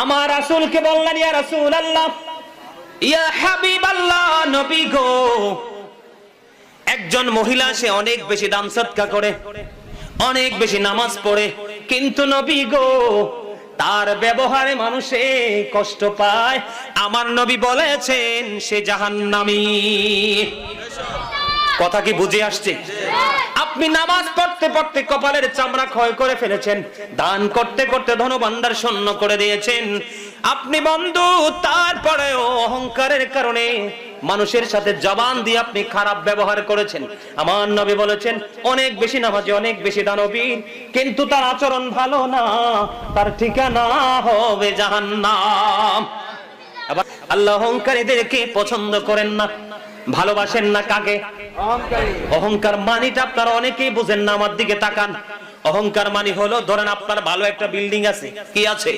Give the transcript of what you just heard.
আমার রাসূলকে বললেন, ইয়া রাসূলুল্লাহ, ইয়া হাবিবাল্লাহ, নবী গো, একজন মহিলা সে অনেক বেশি দান সদকা করে, অনেক বেশি নামাজ পড়ে, কিন্তু নবী গো তার ব্যবহারে মানুষে কষ্ট পায়। আমার নবী বলেছেন সে জাহান্নামী। কথা কি বুঝে আসছে? আপনি নামাজ পড়তে পড়তে কপালের চামড়া ক্ষয় করে ফেলেছেন, দান করতে করতে ধনভাণ্ডার শূন্য করে দিয়েছেন আপনি বন্ধু, তারপরেও অহংকারের কারণে মানুষের সাথে জবান দিয়ে আপনি খারাপ ব্যবহার করেছেন। আমার নবী বলেছেন অনেক বেশি নামাজি, অনেক বেশি দানবীর, কিন্তু তার আচরণ ভালো না, তার ঠিকানা হবে জাহান্নাম। আবার আল্লাহ অহংকারীদেরকে পছন্দ করেন না, ভালোবাসেন না। কাকে? অহংকার মানিটা আপনারা অনেকেই বুঝেন না। আমার দিকে তাকান। অহংকার মানি হলো, ধরেন আপনার ভালো একটা বিল্ডিং আছে, কি আছে?